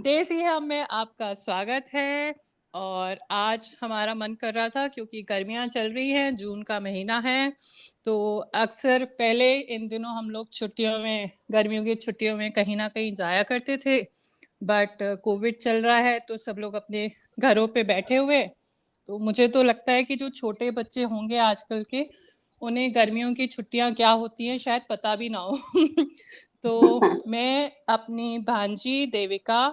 देसी हम में आपका स्वागत है। और आज हमारा मन कर रहा था क्योंकि गर्मियां चल रही हैं, जून का महीना है, तो अक्सर पहले इन दिनों हम लोग छुट्टियों में, गर्मियों की छुट्टियों में कहीं ना कहीं जाया करते थे। बट कोविड चल रहा है तो सब लोग अपने घरों पे बैठे हुए। तो मुझे तो लगता है कि जो छोटे बच्चे होंगे आजकल के, उन्हें गर्मियों की छुट्टियां क्या होती हैं शायद पता भी ना हो। तो मैं अपनी भांजी देविका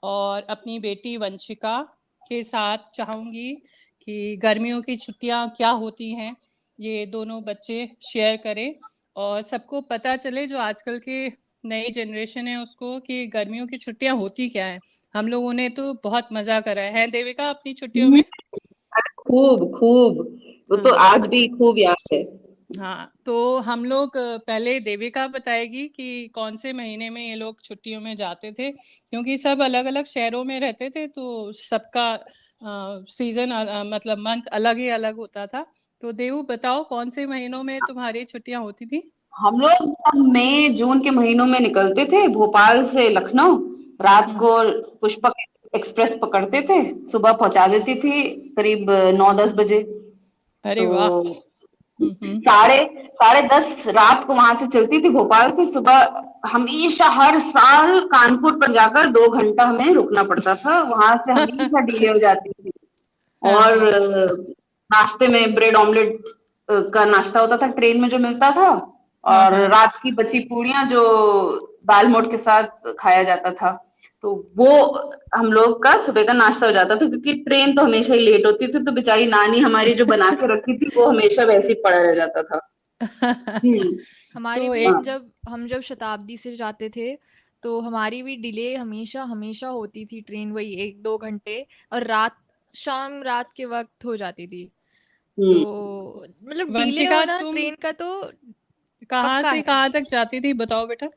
और अपनी बेटी वंशिका के साथ चाहूंगी कि गर्मियों की छुट्टियां क्या होती हैं ये दोनों बच्चे शेयर करें और सबको पता चले, जो आजकल के नई जनरेशन है उसको, कि गर्मियों की छुट्टियां होती क्या है। हम लोगों ने तो बहुत मजा करा है देविका अपनी छुट्टियों हम्म, में। खूब खूब। वो तो हाँ आज भी खूब याद है। हाँ, तो हम लोग पहले देविका बताएगी कि कौन से महीने में ये लोग छुट्टियों में जाते थे, क्योंकि सब अलग अलग शहरों में रहते थे तो सबका सीजन मतलब मंथ अलग ही अलग होता था। तो देवू बताओ कौन से महीनों में तुम्हारी छुट्टियां होती थी। हम लोग सब मई जून के महीनों में निकलते थे भोपाल से लखनऊ। रात हम्म। को पुष्पक एक्सप्रेस पकड़ते थे। सुबह पहुंचा देती थी करीब 9-10 बजे। अरे तो वाह। हम्म। साढ़े साढ़े 10 रात को वहां से चलती थी भोपाल से। सुबह हमेशा हर साल कानपुर पर जाकर 2 घंटा हमें रुकना पड़ता था। वहां से हमेशा डिले हो जाती थी। और हाँ। नाश्ते में ब्रेड ऑमलेट का नाश्ता होता था ट्रेन में जो मिलता था। हाँ और हाँ। रात की बची पूड़ियां जो दाल मोठ के साथ खाया जाता था। तो वो हम लोग का सुबह का नाश्ता हो जाता था, क्योंकि ट्रेन तो हमेशा ही लेट होती थी। तो बेचारी नानी हमारी जो बना के रखी थी वो हमेशा वैसे ही पड़ा रह जाता था। हम्म। हमारी तो भी एक। हम जब शताब्दी से जाते थे तो हमारी भी डिले हमेशा हमेशा होती थी। ट्रेन वही 1-2 घंटे और रात के वक्त हो जाती थी। तो हम्म। मतलब डिले वंशिका होना तुम ट्रेन का तो कहाँ पक्का से है। कहाँ तक जाती थी बताओ बेटा।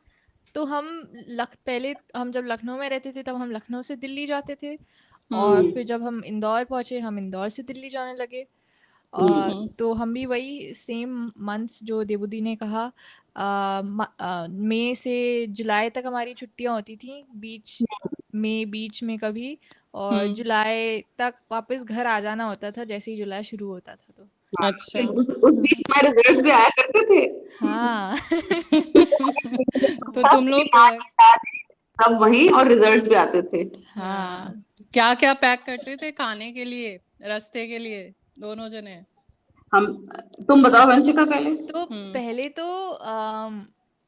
तो पहले हम जब लखनऊ में रहते थे तब हम लखनऊ से दिल्ली जाते थे। और हम्म फिर जब हम इंदौर पहुंचे हम इंदौर से दिल्ली जाने लगे। हम्म तो हम भी वही सेम मंथ्स जो देवुदी ने कहा। मई से जुलाई तक हमारी छुट्टियां होती थी। मई बीच में कभी, और हम्म। जुलाई तक वापस घर आ जाना होता था जैसे ही जुलाई शुरू होता था। तो अच्छा। उस बीच में रिजल्ट्स भी आया करते थे। हाँ। तो तुम सबकी लोग नानी दादी सब वहीं, और रिजल्ट्स भी आते थे। हाँ। क्या क्या पैक करते थे खाने के लिए, रास्ते के लिए, दोनों जने। हम तुम बताओ वंशिका पहले। तो हम्म पहले तो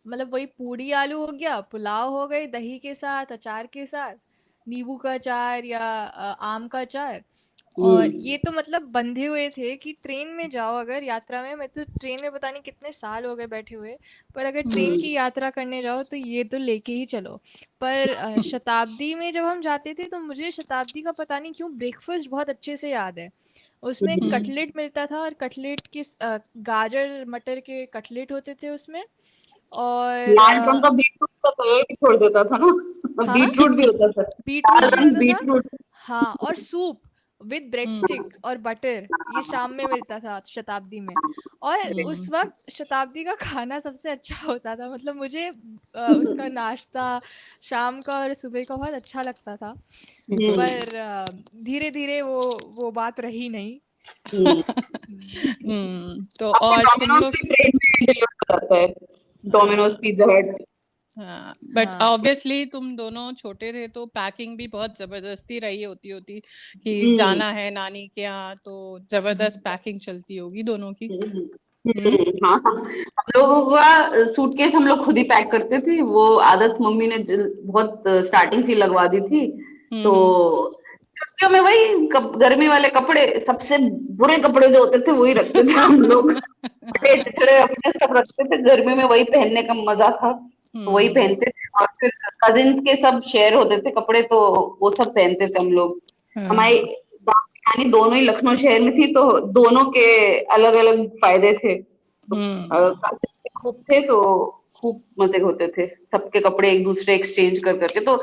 मतलब वही पूड़ी आलू हो गया, पुलाव हो गई दही के साथ, अचार के साथ, नींबू का अचार या आम का अचार। और हम्म। ये तो मतलब बंधे हुए थे कि ट्रेन में जाओ अगर यात्रा में। मैं तो ट्रेन में पता नहीं कितने साल हो गए बैठे हुए, पर अगर ट्रेन हम्म। की यात्रा करने जाओ तो ये तो लेके ही चलो। पर शताब्दी में जब हम जाते थे तो मुझे शताब्दी का पता नहीं क्यों ब्रेकफास्ट बहुत अच्छे से याद है। उसमें हम्म। कटलेट मिलता था, और कटलेट के गाजर मटर के कटलेट होते थे उसमें। और लाल रंग का बीटरूट का कलर भी छोड़ देता था ना, हाँ। बीटरूट भी होता था। बीटरूट लाल भी रंग होता था। बीटरूट। हाँ, और soup with bread hmm stick और बटर, ये शाम में मिलता था शताब्दी में। और उस हम्म वक्त शताब्दी का खाना सबसे अच्छा होता था। मतलब मुझे उसका नाश्ता शाम का और सुबह का बहुत अच्छा लगता था। हम्म। पर धीरे धीरे वो बात रही नहीं। हम्म। हम्म। तो अब तो और तुम डोमिनोज लोग। भी ट्रेन में डिलीवर हो जाता है। हाँ डोमिनोज, पिज्जा हट। हाँ, बट हाँ। ऑब्वियसली तुम दोनों छोटे थे तो पैकिंग भी बहुत जबरदस्ती रही होती कि हम्म। जाना है नानी के यहाँ, तो जबरदस्त पैकिंग चलती होगी दोनों की। हम्म। हम्म हाँ, हम लोगों का सूटकेस हम लोग खुद ही पैक करते थे। वो आदत मम्मी ने बहुत स्टार्टिंग से ही लगवा दी थी। तो हम्म। छुट्टियों में वही गर्मी वाले कपड़े, सबसे बुरे कपड़े जो होते थे वही रखते थे हम लोग। फटे चिथड़े अपने सब रखते थे। गर्मी में वही पहनने का मजा था, तो वही हम्म। पहनते थे। और फिर कजिन्स के सब शेयर होते थे कपड़े, तो वो सब पहनते थे हम लोग। हमारी हाँ। दादी नानी दोनों ही लखनऊ शहर में थी, तो दोनों के अलग अलग फायदे थे। तो हम्म cousins खूब थे, तो खूब मजे होते थे। सबके कपड़े एक दूसरे एक्सचेंज कर करके, तो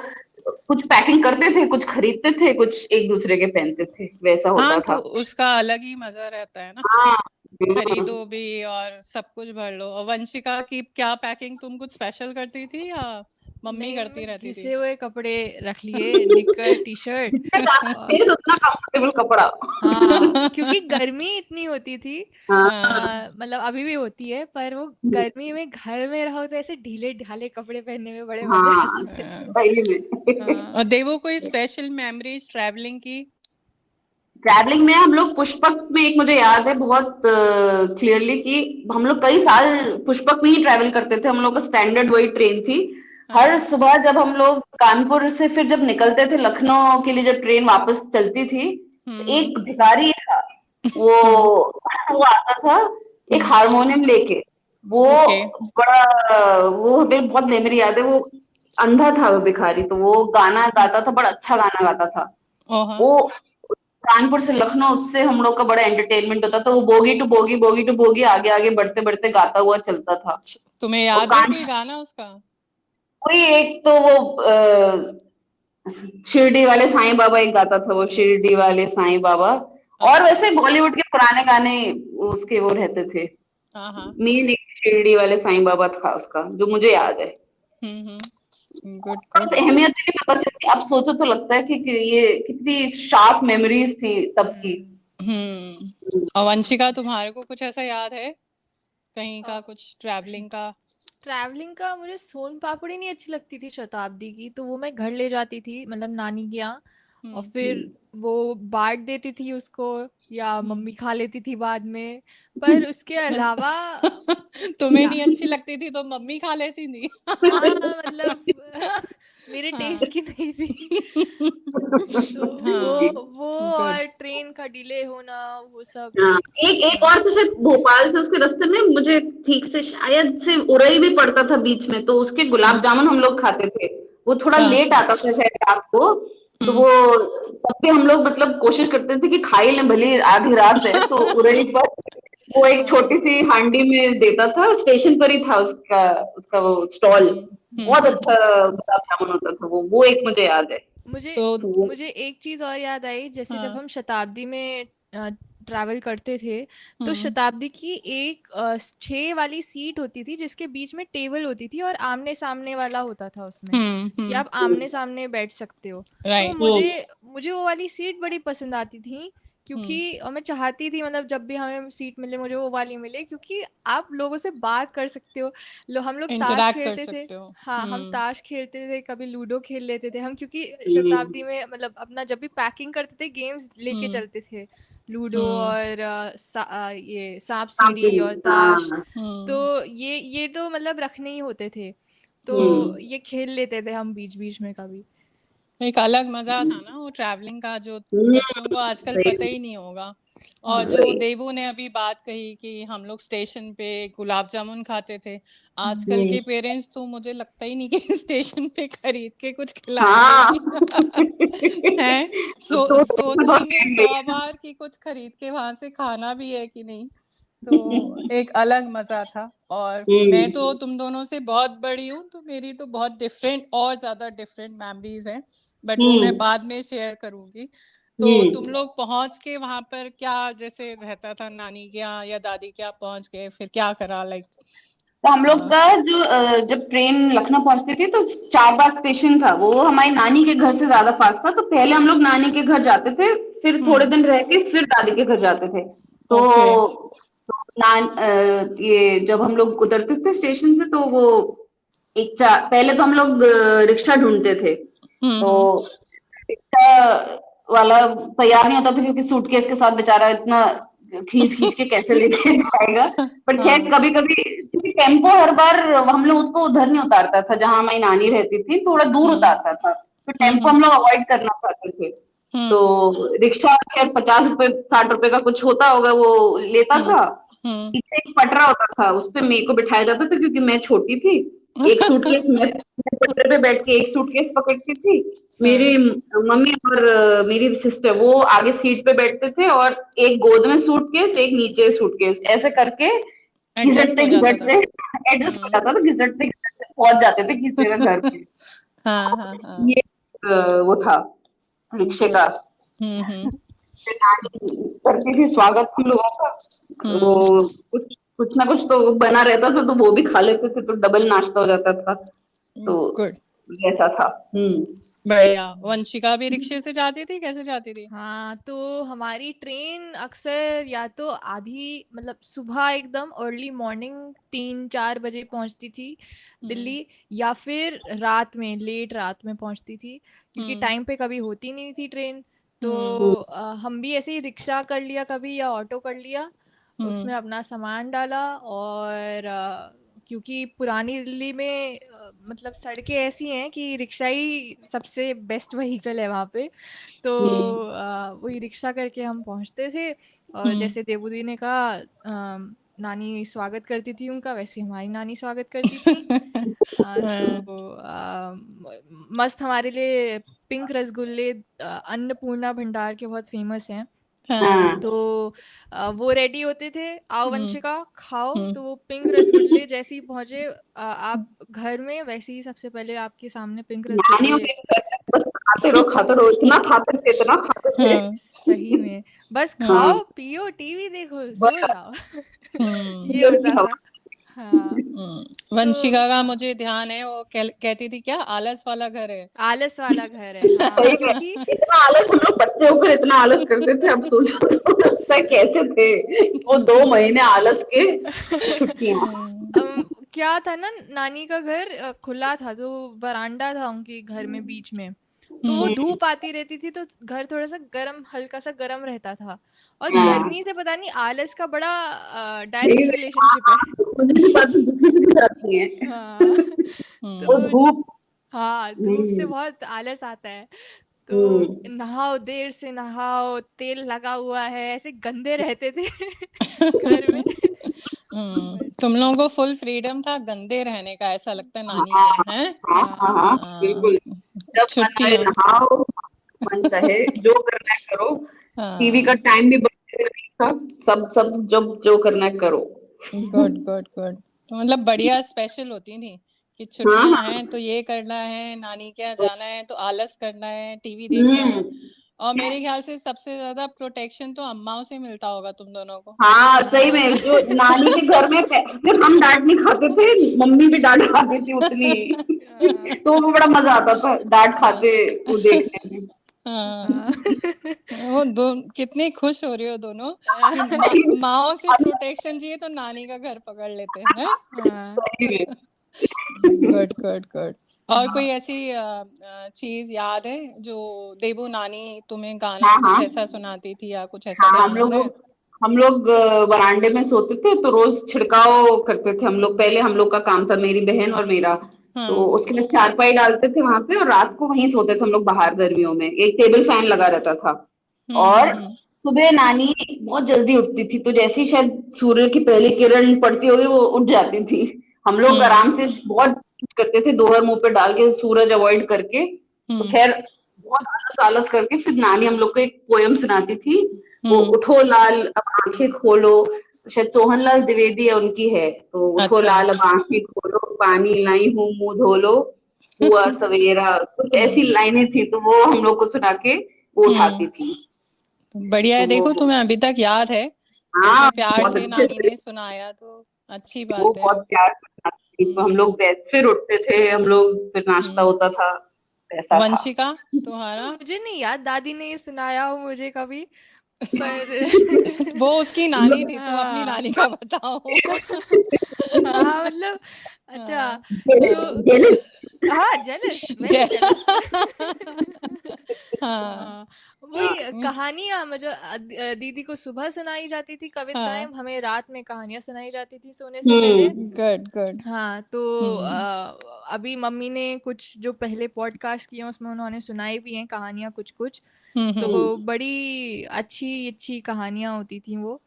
कुछ पैकिंग करते थे, कुछ खरीदते थे, कुछ एक दूसरे के पहनते थे, वैसा हाँ, होता तो था। उसका अलग ही मजा रहता है ना। हाँ। खरीदो भी और सब कुछ भर लो। और वंशिका की क्या पैकिंग, तुम कुछ स्पेशल करती थी या मम्मी नहीं, करती मैं रहती थी। घिसे हुए कपड़े रख लिए, निक्कर, टी-शर्ट। तेज उतना कंफर्टेबल कपड़ा। हाँ, क्योंकि गर्मी इतनी होती थी। हाँ मतलब अभी भी होती है, पर वो गर्मी में घर में रहो तो ऐसे ढीले-ढाले कपड़े पहनने में बड़े मजे हाँ, आते थे। हाँ। सही में। और देवो कोई स्पेशल मेमोरीज ट्रैवलिंग की? ट्रैवलिंग में हम लोग पुष्पक में, एक मुझे याद है बहुत क्लियरली कि हम लोग कई साल पुष्पक में ही ट्रैवल करते थे। हम लोग का स्टैंडर्ड वही ट्रेन थी। हर हाँ। सुबह जब हम लोग कानपुर से फिर जब निकलते थे लखनऊ के लिए, जब ट्रेन वापस चलती थी, तो एक भिखारी था, वो हम्म वो आता था एक हारमोनियम लेके। वो ओके। बड़ा, वो हमें बहुत मेमोरी याद है। वो अंधा था वो भिखारी, तो वो गाना गाता था, बड़ा अच्छा गाना गाता था ओह वो। कानपुर से लखनऊ, उससे हम लोग का बड़ा एंटरटेनमेंट होता था। वो bogie to bogie, bogie to bogie, आगे आगे बढ़ते बढ़ते गाता हुआ चलता था। तुम्हें और याद है कान कोई गाना उसका? कोई एक तो वो शिरडी वाले साईं बाबा एक गाता था, वो शिरडी वाले साईं बाबा। और अच्छा। वैसे बॉलीवुड के पुराने गाने उसके वो रहते थे। हाँ हाँ। मेन एक शिरडी वाले साईं बाबा था उसका, जो मुझे याद है। गुड बस गुड। अहमियत भी पता चलती, अब सोचो तो लगता है कि ये कितनी शार्प मेमोरीज थी तब की। और वंशिका, तुम्हारे को कुछ ऐसा याद है कहीं अ, का, कुछ ट्रैवलिंग का? ट्रैवलिंग का मुझे सोन पापड़ी नहीं अच्छी लगती थी शताब्दी की, तो वो मैं घर ले जाती थी, मतलब नानी के यहाँ। और फिर वो बांट देती थी उसको, या मम्मी खा लेती थी बाद में। पर उसके अलावा तुम्हें या नहीं अच्छी लगती थी तो मम्मी खा लेती थी। हाँ, मतलब मेरे हाँ। टेस्ट की नहीं थी। तो हाँ। वो गुड। और ट्रेन का डिले होना, वो सब। हाँ, एक एक हाँ। और तो शायद भोपाल से उसके रास्ते में, मुझे ठीक से शायद से उरई भी पड़ता था बीच में, तो उसके गुलाब जामुन हम लोग खाते थे। वो थोड़ा हाँ। लेट आता था शायद रात को, तो वो तब भी हम लोग मतलब कोशिश करते थे कि खा ही लें, भले आधी रात है। तो उरई पर वो एक हाँ। छोटी सी हांडी में देता था, स्टेशन पर ही था उसका उसका वो स्टॉल। बहुत हम्म। अच्छा गुलाब जामुन होता था वो एक मुझे याद है। मुझे तो मुझे एक चीज़ और याद आई, जैसे जब हाँ। हम शताब्दी में ट्रैवल करते थे, तो हम्म शताब्दी की एक 6 वाली सीट होती थी, जिसके बीच में टेबल होती थी और आमने सामने वाला होता था उसमें, कि आप आमने सामने बैठ सकते हो। तो राइट। मुझे मुझे वो वाली सीट बड़ी पसंद आती थी, हम्म क्योंकि मैं चाहती थी, मतलब जब भी हमें सीट मिले मुझे वो वाली मिले, क्योंकि आप लोगों से बात कर सकते हो। हम लोग ताश इंटरैक्ट कर खेलते थे। सकते हो। हाँ, हम ताश खेलते थे, कभी लूडो खेल लेते थे हम, क्योंकि हम्म, शताब्दी में मतलब अपना जब भी पैकिंग करते थे, गेम्स लेके हम्म चलते थे। लूडो हम्म और ये सांप सीढ़ी काफी, और ताश। हाँ। तो हम्म ये तो मतलब रखने ही होते थे, तो हम्म ये खेल लेते थे हम बीच बीच में कभी। एक अलग मजा था ना वो ट्रैवलिंग का, जो हम्म, बच्चों को आजकल सही पता में, ही नहीं होगा। और हाँ। जो वही। देवू ने अभी बात कही कि हम लोग स्टेशन पे गुलाब जामुन खाते थे, आजकल हम्म, के पेरेंट्स तो मुझे लगता ही नहीं कि स्टेशन पे खरीद के कुछ खिलाएंगे हाँ। भी। हैं? तो सोचेंगे 100 बार कि कुछ खरीद के वहां से खाना भी है कि नहीं। तो एक अलग मजा था। और मैं तो तुम दोनों से बहुत बड़ी हूँ, तो मेरी तो बहुत डिफरेंट और ज्यादा डिफरेंट मेमोरीज हैं, बट वो मैं हम्म, बाद में शेयर करूंगी। तो तुम हम्म। लोग पहुंच के वहां पर क्या जैसे रहता था, नानी के यहाँ या दादी के यहाँ पहुंच गए, फिर क्या करा, लाइक? तो हम लोग का जो जब ट्रेन लखनऊ पहुंचती थी तो चारबाग स्टेशन था, वो हमारी नानी के घर से ज्यादा पास था। तो पहले हम लोग नानी के घर जाते थे, फिर थोड़े दिन रह के फिर दादी के घर जाते थे। तो ओके। ये जब हम लोग उतरते थे स्टेशन से, तो वो पहले तो हम लोग रिक्शा ढूंढते थे। तो हम्म रिक्शा वाला तैयार नहीं होता था, क्योंकि सूटकेस के साथ बेचारा इतना खींच खींच के कैसे लेके जाएगा। पर खैर हाँ। कभी कभी, क्योंकि टेम्पो हर बार हम लोग उसको उधर नहीं उतारता था जहां हमारी नानी रहती थी, थोड़ा दूर हम्म उतारता था, तो टेम्पो हम्म हम लोग अवॉइड करना चाहते थे। तो हम्म रिक्शा खैर 50 रुपए 60 रुपए का कुछ होता होगा, वो लेता हम्म था। हम्म पीछे एक पटरा होता था, उस पे मेरे को बिठाया जाता था, क्योंकि मैं छोटी थी। एक सूटकेस मैं पटरे पे बैठ के एक सूटकेस पकड़ती थी। मेरी हाँ। मम्मी और मेरी सिस्टर वो आगे सीट पे बैठते थे, और एक गोद में सूटकेस, एक नीचे सूटकेस, ऐसे करके एडजस्ट घिसटते हो जाता था। घिसटते एडजस्ट हो जाता था, घिसटते घिसटते पहुंच जाते थे किसी तरह घर पे। हाँ हाँ हाँ। ये वो था रिक्शे का। गुड। हम्म। नानी करती थी स्वागत हम लोगों का। वो हम्म कुछ कुछ ना कुछ तो बना रहता था, तो वो भी खा लेते थे, तो डबल नाश्ता हो जाता था। तो गुड। ऐसा था। बढ़िया। वंशिका भी रिक्शे से जाती थी, कैसे जाती थी? हाँ, तो हमारी ट्रेन अक्सर या तो आधी मतलब सुबह एकदम अर्ली मॉर्निंग 3-4 बजे पहुंचती थी दिल्ली, या फिर रात में लेट रात में पहुंचती थी, क्योंकि टाइम पे कभी होती नहीं थी ट्रेन। तो हम भी ऐसे ही रिक्शा कर लिया कभी या ऑटो कर लिया, उसमें अपना सामान डाला। और क्योंकि पुरानी दिल्ली में मतलब सड़कें ऐसी हैं कि रिक्शा ही सबसे बेस्ट व्हीकल है वहाँ पे। तो वही रिक्शा करके हम पहुँचते थे। और जैसे देबू दी ने कहा, नानी स्वागत करती थी उनका, वैसे हमारी नानी स्वागत करती थी। तो मस्त हमारे लिए पिंक रसगुल्ले अन्नपूर्णा भंडार के बहुत फेमस हैं। तो वो रेडी होते थे, आओ वंशिका खाओ। तो वो पिंक रसगुल्ले जैसे ही पहुंचे आप घर में, वैसे ही सबसे पहले आपके सामने पिंक नानियों रसगुल्ले। के घर में बस खाते रहो, इतना खाते थे, इतना खाते थे। सही में बस हाँ, खाओ पियो टीवी देखो सो बस जाओ। ये ये होता उनकी था। हाँ, तो वंशिका का मुझे ध्यान है, वो कहती थी क्या, आलस वाला घर है। आलस वाला घर है। हाँ, सही में क्योंकि इतना आलस हम लोग बच्चे होकर इतना आलस करते थे, अब सोचो तो लगता है कैसे थे वो 2 महीने आलस के छुट्टियां। क्या था ना, नानी का घर खुला था, तो वरांडा था उनके घर में बीच में। तो वो धूप आती रहती थी, तो घर थोड़ा सा गर्म, हल्का सा गर्म रहता था। और हाँ, गर्मी से पता नहीं आलस का बड़ा सही डायरेक्ट में, हाँ, रिलेशनशिप है। हाँ, मुझे भी बात दूसरी की जाती है। हाँ, वो तो धूप। हाँ, धूप से हम्म, बहुत आलस आता है। तो हम्म, नहाओ, देर से नहाओ, तेल लगा हुआ है, ऐसे गंदे रहते थे घर में। तुम लोगों को फुल फ्रीडम था गंदे रहने का, ऐसा लगता है नानी हाँ, के हैं। हाँ, हाँ, हाँ, बिल्कुल। जब मन आए छुट्टियां। नहाओ, मन चाहे जो करना है करो। टीवी का टाइम भी बदल नहीं था, सब सब जब जो करना है करो। Good good good. तो मतलब बढ़िया स्पेशल होती थी कि हाँ, छुट्टियां हाँ, हैं तो ये करना है, नानी के यहाँ जाना है तो आलस करना है, टीवी देखना है। हम्म, और मेरे ख्याल से सबसे ज्यादा प्रोटेक्शन तो अम्माओं से मिलता होगा तुम दोनों को। हाँ, सही में जो नानी के घर में सिर्फ हम डांट नहीं खाते थे, मम्मी भी डांट खाती थी उतनी। हाँ, तो वो बड़ा मजा आता था डांट हाँ, खाते वो देखने में। हाँ। हाँ, वो दो कितनी खुश हो रही हो दोनों कि माओ से प्रोटेक्शन चाहिए तो नानी का घर पकड़ लेते हैं। हाँ। सही में। Good good good. और कोई ऐसी चीज याद है जो देबू नानी तुम्हें गाना हाँ, कुछ हाँ, ऐसा सुनाती थी या कुछ ऐसा हाँ, ध्यान आ रहा है? हम लोग वरांडे में सोते थे, तो रोज छिड़काव करते थे हम लोग। पहले हम लोग का काम था, मेरी बहन और मेरा। तो हाँ। उसके लिए चारपाई डालते थे वहां पे, और रात को वहीं सोते थे हम लोग बाहर गर्मियों में। एक टेबल फैन लगा रहता था। और हम्म। सुबह नानी बहुत जल्दी उठती थी, तो जैसे ही शायद सूर्य की पहली किरण पड़ती होगी वो उठ जाती थी। हम लोग हम्म आराम से बहुत करते थे, दोहर मुंह पे डाल के सूरज अवॉइड करके। तो हम्म खैर बहुत आलस आलस करके फिर नानी हम लोग को एक पोयम सुनाती थी। वो हम्म। उठो लाल अब आंखें खोलो, शायद सोहनलाल द्विवेदी है उनकी है। तो उठो अच्छा। लाल अब आंखें खोलो, पानी लाई हूँ मुंह धो लो, हुआ सवेरा, कुछ ऐसी हम्म लाइनें थी। तो वो हम लोग को सुना के वो उठाती थी। बढ़िया तो है, वो, देखो तुम्हें अभी तक याद है। हाँ, इतने प्यार बहुत से अच्छे नानी से। ने सुनाया तो अच्छी वो बात है। बहुत प्यार से बनाती थी। तो हम लोग फिर उठते थे, हम लोग फिर नाश्ता हम्म। होता था, ऐसा था। वंशिका तुम्हारा? मुझे नहीं याद दादी ने ये सुनाया हो मुझे कभी, पर वो उसकी हम नानी लोग थी, तुम अपनी हाँ। नानी का बताओ। हाँ, मतलब अच्छा। हाँ हाँ। जेलिस। हाँ, जेलस, वेरी जय। जेलस। हाँ हाँ, वही कहानियां मुझे दीदी को सुबह सुनाई जाती थी कविताएं, हाँ। हमें रात में कहानियां सुनाई जाती थी सोने से पहले। Good good. हाँ, तो हम्म अभी मम्मी ने कुछ जो पहले पॉडकास्ट किए हैं उसमें उन्होंने सुनाई भी हैं कहानियां कुछ कुछ। हम्म। तो बड़ी अच्छी अच्छी कहानियां होती थी वो,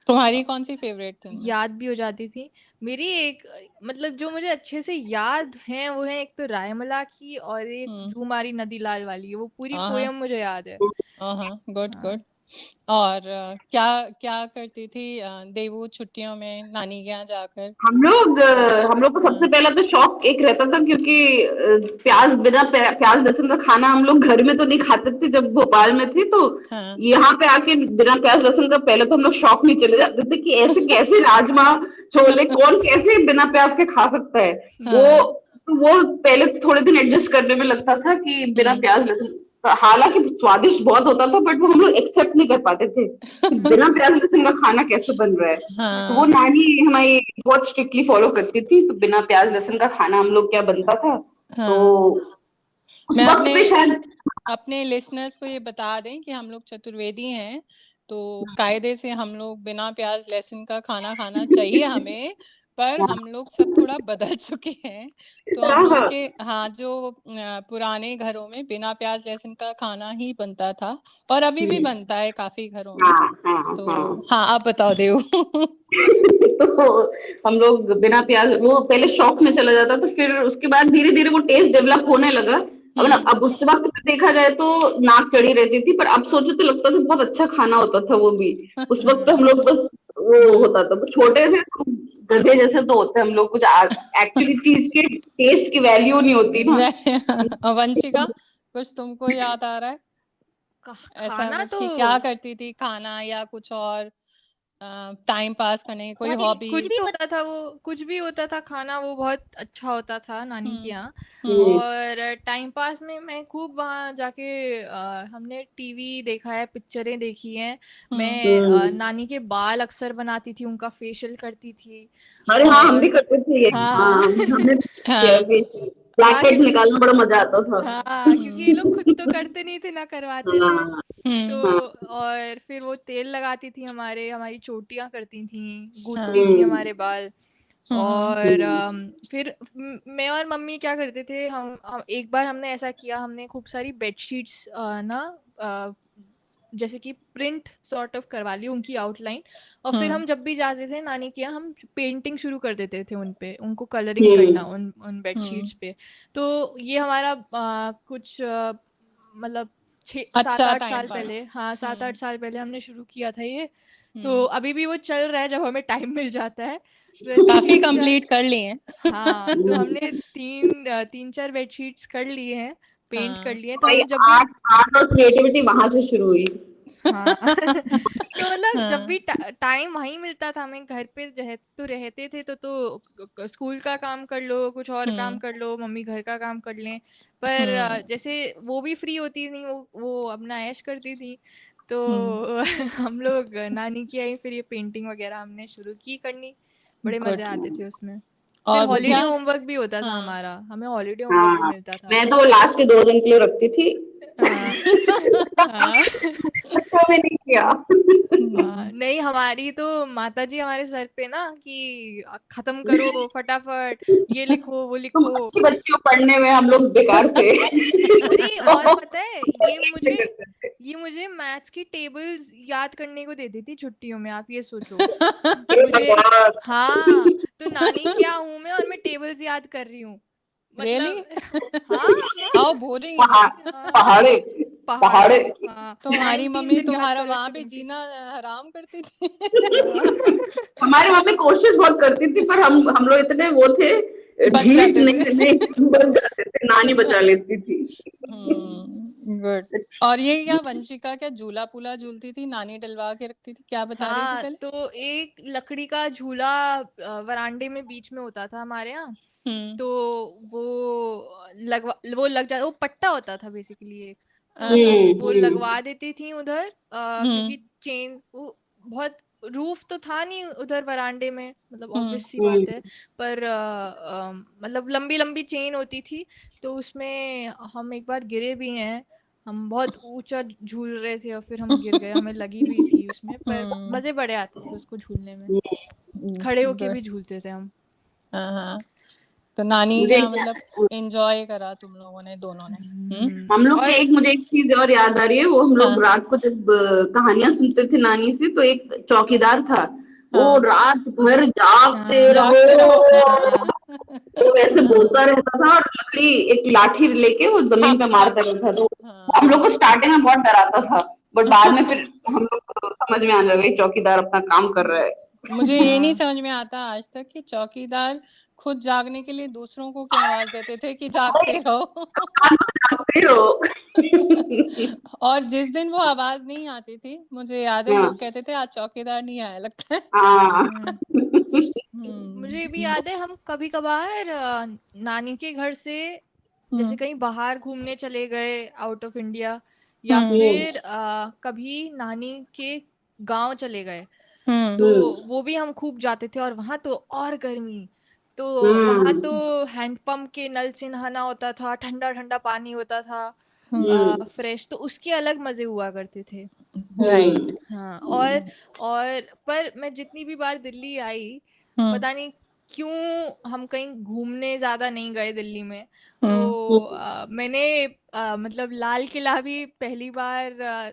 तुम्हारी कौन सी फेवरेट थी उनमें? याद भी हो जाती थी। मेरी एक मतलब जो मुझे अच्छे से याद है वो है एक तो रायमला की, और एक हम्म। झूमारी नदीलाल वाली, वो पूरी हाँ पोयम मुझे याद है। हाँ। गुड हाँ, गुड। और क्या क्या करती थी देवू छुट्टियों में नानी के यहाँ जाकर? कुछ। हम लोग को सबसे हाँ पहला तो शौक एक रहता था, क्योंकि प्याज बिना प्याज लहसुन का खाना हम लोग घर में तो नहीं खाते थे जब भोपाल में थे। तो हाँ। यहाँ पे आके बिना प्याज लहसुन का पहले तो हम लोग शौक में चले जाते थे कि ऐसे कैसे राजमा छोले कौन कैसे बिना प्याज के खा सकता है। वो हाँ तो वो पहले थोड़े दिन एडजस्ट करने में लगता था कि बिना प्याज लहसुन, हालांकि स्वादिष्ट बहुत होता था, बट वो हम लोग एक्सेप्ट नहीं कर पाते थे कि बिना प्याज लहसुन का खाना कैसे बन रहा है। तो वो हाँ नानी हमारी बहुत स्ट्रिक्टली फॉलो करती थी, तो बिना प्याज लहसुन का खाना हम लोग क्या बनता था। तो हाँ। उस मैं वक्त पे शायद अपने लिसनर्स को ये बता दें कि हम लोग चतुर्वेदी हैं, तो कायदे से हम लोग बिना प्याज लहसुन का खाना खाना चाहिए हमें, पर हम लोग सब थोड़ा बदल चुके हैं। तो हम हाँ लोगों हाँ के हाँ जो पुराने घरों में बिना प्याज लहसुन का खाना ही बनता था, और अभी भी बनता है काफी घरों में। हाँ हाँ तो हाँ। हाँ, आप बताओ देव। तो हम लोग बिना प्याज, वो पहले शौक में चला जाता था, फिर उसके बाद धीरे धीरे वो टेस्ट डेवलप होने लगा। अब ना, अब उस वक्त पे देखा जाए तो नाक चढ़ी रहती थी, पर अब सोचो तो लगता था बहुत अच्छा खाना होता था वो भी। उस वक्त तो हम लोग बस वो होता था, वो छोटे थे तो गधे जैसे तो होते हम लोग, कुछ एक्चुअली चीज के टेस्ट की वैल्यू नहीं होती ना। वंशिका, कुछ तुमको याद आ रहा है ऐसा खाना कुछ तो कि क्या करती थी, खाना या कुछ और टाइम पास करने की कोई कुछ भी हॉबीज? होता था, वो कुछ भी होता था, खाना वो बहुत अच्छा होता था नानी के हम्म यहाँ। हम्म और टाइम पास में मैं खूब वहाँ जाके हमने टीवी देखा है, पिक्चरें देखी हैं। मैं हम्म। नानी के बाल अक्सर बनाती थी, उनका फेशियल करती थी। अरे हाँ, हम भी और करते थे ये। हाँ हाँ, हमने किया हाँ कि ब्लैक हाँ हेड्स क्योंकि निकालना बड़ा मजा आता था। हाँ क्योंकि ये लोग खुद तो करते नहीं थे ना करवाते थे। हाँ तो हम्म हाँ। और फिर वो तेल लगाती थी, हमारी चोटियां करती थी, गूंथती थी हाँ हमारे बाल। हम्म और फिर मैं और मम्मी क्या करते थे, हम एक बार हमने ऐसा किया, हमने खूब सारी बेडशीट्स ना अ, जैसे कि प्रिंट सॉर्ट ऑफ करवा ली उनकी आउटलाइन। और फिर हम्म हम जब भी जाते थे नानी के यहाँ, हम पेंटिंग शुरू कर देते थे उन पे, उनको कलरिंग हम्म करना उन हम्म। बेडशीट्स पे। तो ये हमारा कुछ मतलब छः सात अच्छा आठ टाइम साल पास। पहले, हाँ 7-8 साल पहले हमने शुरू किया था ये। तो हम्म। अभी भी वो चल रहा है जब हमें टाइम मिल जाता है। वैसे काफी तीन चार कंप्लीट कर लिए हैं। हाँ तो हमने 3-4 बेडशीट्स कर लिए हैं, पेंट कर हाँ लिए हैं। तो भाई, हम जब भी आर्ट आर्ट और क्रिएटिविटी वहां से शुरू हुई। हाँ तो मतलब जब हाँ भी टाइम वहीं मिलता था, हमें घर पे तो रहते थे, स्कूल का काम कर लो, कुछ और काम हम्म कर लो, मम्मी घर का काम कर लें। पर हम्म जैसे वो भी फ्री होती नहीं, वो अपना ऐश करती थी। तो हम्म। हम लोग नानी की आई, फिर ये पेंटिंग वगैरह हमने शुरू की करनी। बड़े मजे गुड। आते थे उसमें। फिर और हॉलीडे क्या? होमवर्क भी होता था हाँ हमारा, हमें हॉलीडे होमवर्क भी हाँ, मिलता था। मैं तो वो लास्ट के 2 दिन के लिए रखती थी। हाँ हाँ अच्छा, में नहीं किया। हाँ, हम्म नहीं हमारी तो माता जी हमारे सर पे ना कि खत्म करो फटाफट, ये लिखो वो तुम लिखो। अच्छी बच्ची हो, पढ़ने में हम लोग बेकार थे। अरे और तो पता है, ये मुझे मैथ्स की टेबल्स याद करने को देती थी छुट्टियों में, आप ये सोचो। हे मुझे भगवान। हाँ, तो नानी क्या हूँ मैं, और मैं टेबल्स याद कर रही हूँ, रियली? मतलब हाँ हाँ हाउ बोरिंग इट पहाड़ इज। हाँ पहाड़े पहाड़े। पहाड़े। हाँ तुम्हारी 19 मम्मी दिन याद तुम्हारा कर वहां रखी पे थी उनकी। जीना हराम करती थी। हाँ हमारी मम्मी कोशिश बहुत करती थी, पर हम लोग इतने वो थे, बच ढीठ जाते थे। नहीं नहीं बन जाते थे, नानी बचा लेती थी। गुड। और ये क्या वंशिका, क्या झूला पूला झूलती थी, नानी डलवा के रखती थी, क्या बता रही थी हाँ पहले? तो एक लकड़ी का झूला वरांडे में बीच में होता था हमारे यहाँ। हम्म तो वो वो लग जा, वो पट्टा होता था बेसिकली एक। तो वो हम्म। लगवा देती थी उधर, हम्म क्योंकि चेन वो बहुत, रूफ तो था नहीं उधर वरांडे में, मतलब हम्म ऑब्वियस सी बात है। पर मतलब लंबी लंबी चेन होती थी। तो उसमें हम एक बार गिरे भी हैं, हम बहुत ऊंचा झूल रहे थे और फिर हम गिर गए, हमें लगी भी थी उसमें, पर हम्म। मजे बड़े आते थे उसको झूलने में। खड़े होके गुड। भी झूलते थे हम। हाँ हाँ। तो नानी मुझे क्या मतलब एंजॉय करा तुम लोगों ने, दोनों ने? हम लोग के और एक, मुझे एक चीज और याद आ रही है, वो हम लोग हाँ रात को जब कहानियां सुनते थे नानी से, तो एक चौकीदार था, वो हाँ। रात भर जागते हाँ जागते रहो। रहो, हाँ वो ऐसे बोलता हाँ रहता था, और लकड़ी एक लाठी लेके वो जमीन पे थप थप। मारता रहता था। तो हम लोग हाँ। को स्टार्टिंग में बहुत डराता था, बट बाद में फिर हम लोग को समझ में आने लगा चौकीदार अपना काम कर रहा है। मुझे ये नहीं हाँ समझ में आता आज तक कि चौकीदार खुद जागने के लिए दूसरों को क्यों आवाज देते थे कि अरे, जागते रहो। आप जागते रहो। और जिस दिन वो आवाज नहीं आती थी, मुझे याद है हाँ लोग कहते थे आज चौकीदार नहीं आया लगता है। हाँ। हम्म, मुझे ये भी याद है, हम कभी कभार नानी के घर से जैसे कहीं बाहर घूमने चले गए आउट ऑफ इंडिया, या फिर कभी नानी के गांव चले गए, तो वो भी हम खूब जाते थे। और वहां तो और गर्मी, तो वहां तो हैंडपंप के नल से नहाना होता था, ठंडा ठंडा पानी होता था फ्रेश, तो उसके अलग मजे हुआ करते थे। राइट। हाँ, और पर मैं जितनी भी बार दिल्ली आई, पता नहीं क्यों हम कहीं घूमने ज्यादा नहीं गए दिल्ली में। तो मैंने मतलब लाल किला भी पहली बार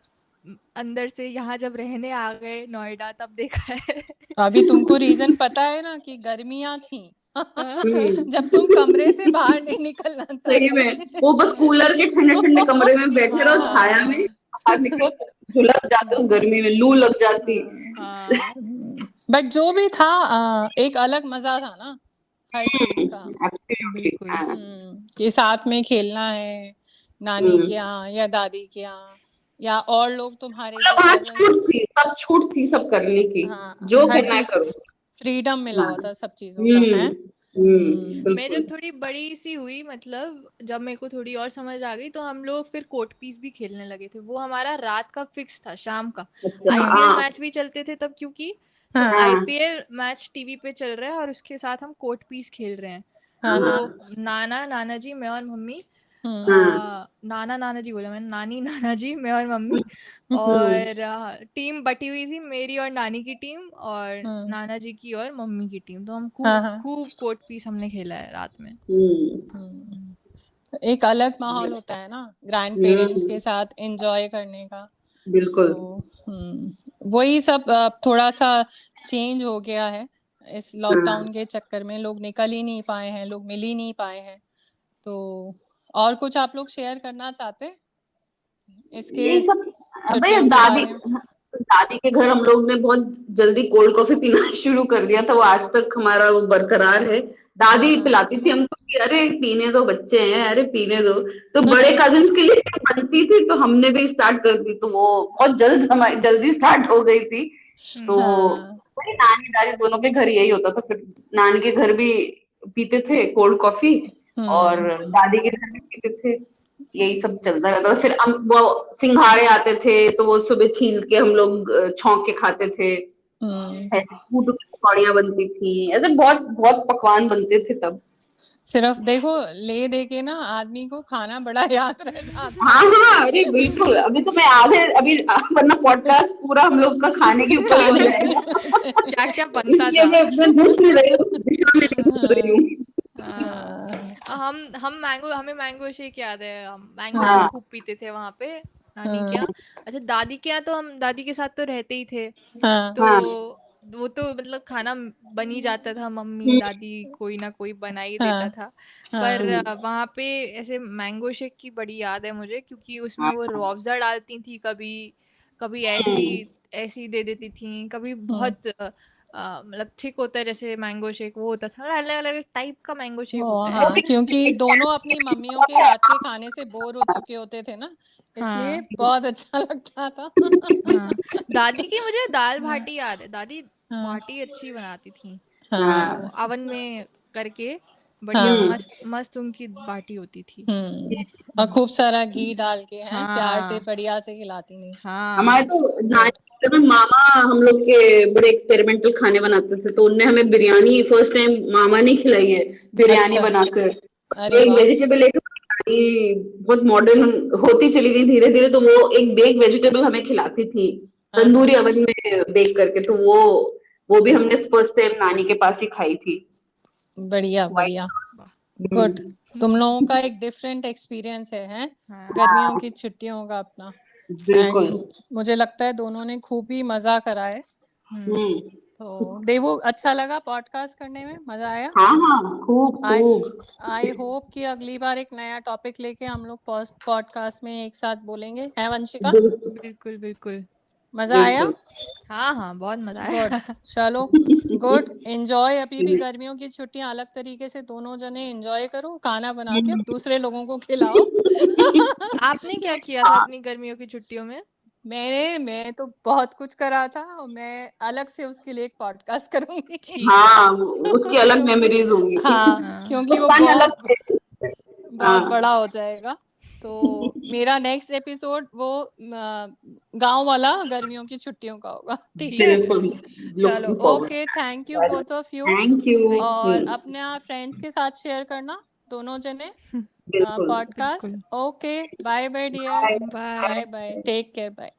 अंदर से यहाँ जब रहने आ गए नोएडा तब देखा है। तो अभी तुमको रीजन पता है ना कि गर्मियां थी जब तुम कमरे से बाहर नहीं निकलना सही में चाहते। वो बस कूलर के ठंडे ठंडे कमरे में बैठे रहो, छाया में, बाहर निकलो झुलस जाते उस गर्मी में, लू लग जाती। बट जो भी था एक अलग मजा था ना हर चीज का। बिल्कुल। कि साथ में खेलना है नानी के यहाँ या दादी के यहाँ, या और लोग तुम्हारे जो कजन्स, सब छूट थी सब करने की, जो हर करना है चीज करो, फ्रीडम मिला हुआ था सब चीजों का है। मैं जब थोड़ी बड़ी सी हुई, मतलब जब मेरे को थोड़ी और समझ आ गई, तो हम लोग फिर कोर्ट पीस भी खेलने लगे थे। वो हमारा रात का फिक्स था, शाम का। आईपीएल मैच भी चलते थे तब, क्योंकि आईपीएल मैच टीवी पे चल रहा है और उसके साथ हम कोर्ट पीस खेल रहे हैं। तो नाना नाना जी, मैं और मम्मी, नाना नाना जी बोला मैंने, नानी नाना जी, मैं और मम्मी, और टीम बटी हुई थी, मेरी और नानी की टीम, और नाना जी की और मम्मी की टीम। तो हम खूब कोर्ट पीस हमने खेला है रात में। एक अलग माहौल होता है ना ग्रैंड पेरेंट्स के साथ एंजॉय करने का। बिल्कुल। तो वही सब थोड़ा सा चेंज हो गया है इस लॉकडाउन के चक्कर में, लोग निकल ही नहीं पाए हैं, लोग मिल ही नहीं पाए हैं। तो और कुछ आप लोग शेयर करना चाहते हैं इसके ये सब? छुट्टियों के बारे में? दादी के घर हम लोग ने बहुत जल्दी कोल्ड कॉफी पीना शुरू कर दिया था, वो आज तक हमारा वो बरकरार है। दादी पिलाती थी हमको कि अरे पीने दो, बच्चे हैं, अरे पीने दो। तो बड़े कजिन्स के लिए बनती थी तो हमने भी स्टार्ट कर दी, तो वो बहुत जल्दी स्टार्ट हो गई थी। तो नानी दादी दोनों के घर यही होता था। फिर नानी के घर भी पीते थे कोल्ड कॉफी, और दादी के घर भी पीते थे, यही सब चलता रहता था। फिर वो सिंघाड़े आते थे तो वो सुबह छील के हम लोग छौंक के खाते थे। ऐसे कूटू की पकौड़ियाँ बनती थी, ऐसे बहुत बहुत पकवान बनते थे तब। सिर्फ देखो ले दे के ना आदमी को खाना बड़ा याद रह जाता। हाँ, अरे बिल्कुल। अभी तो मैं अभी वरना पॉडकास्ट पूरा हम लोग का खाने के ऊपर हो जाएगा। क्या क्या बनता था। मैं घुस नहीं रही हूँ, दिशा में नहीं घुस रही हूँ। हमें मैंगो शेक याद है, हम मैंगो शेक खूब पीते थे वहां पे नानी के यहाँ। अच्छा, दादी के यहाँ तो हम दादी के साथ तो रहते ही थे, तो वो तो मतलब खाना बन ही जाता था, मम्मी दादी कोई ना कोई बना ही देता था। पर वहां पे ऐसे मैंगो शेक की बड़ी याद है मुझे, क्योंकि उसमें वो रूअफ़ज़ा डालती थी, कभी कभी ऐसी दे देती थी, कभी बहुत मतलब थिक होता है जैसे मैंगो शेक, वो होता था। अलग अलग टाइप का मैंगो शेक होता है। क्योंकि दोनों अपनी मम्मियों के हाथ के खाने से बोर हो चुके होते थे ना, इसलिए बहुत अच्छा लगता था। दादी की मुझे दाल बाटी याद है, दादी बाटी अच्छी बनाती थी, ओवन में करके बढ़िया मस्त उनकी बाटी होती थी। और खूब सारा घी डाल के हैं प्यार से बढ़िया से खिलाती थी। हमारे तो मामा हम लोग के बड़े एक्सपेरिमेंटल खाने बनाते थे, तो उनने हमें बिरयानी फर्स्ट टाइम मामा ने खिलाई है, बिरयानी बनाकर। एक वेजिटेबल, एक बहुत मॉडर्न होती चली गई धीरे धीरे, तो वो एक बेक वेजिटेबल हमें खिलाती थी तंदूरी ओवन में बेक करके। तो वो भी हमने फर्स्ट टाइम नानी के पास ही खाई थी। बढ़िया बढ़िया, गुड। तुम लोगों का एक डिफरेंट एक्सपीरियंस है गर्मियों की छुट्टियों का अपना। बिल्कुल। मुझे लगता है दोनों ने खूब ही मजा करा है। तो देवो, अच्छा लगा पॉडकास्ट करने में, मजा आया? हाँ, खूब। आई होप कि अगली बार एक नया टॉपिक लेके हम लोग पॉडकास्ट में एक साथ बोलेंगे, है वंशिका? बिल्कुल बिल्कुल। मजा आया? हाँ, बहुत मजा आया। गुड, चलो गुड, एंजॉय। अभी भी गर्मियों की छुट्टियां अलग तरीके से दोनों जने एंजॉय करो, खाना बना के दूसरे लोगों को खिलाओ। आपने क्या किया था अपनी गर्मियों की छुट्टियों में? मैं तो बहुत कुछ करा था और मैं अलग से उसके लिए एक पॉडकास्ट करूंगी। ठीक हाँ, उसकी अलग क्योंकि मेमोरीज होंगी। हाँ, हाँ क्योंकि वो मुस्कान अलग बहुत थे। बहुत हाँ। बड़ा हो जाएगा। तो मेरा नेक्स्ट एपिसोड वो गांव वाला गर्मियों की छुट्टियों का होगा, ठीक है? बिल्कुल, चलो, looking forward. Okay, thank you both of you. Thank you. और अपने फ्रेंड्स के साथ शेयर करना दोनों जने बिल्कुल। पॉडकास्ट। बिल्कुल okay, bye bye dear, bye. Bye bye bye, take care, bye.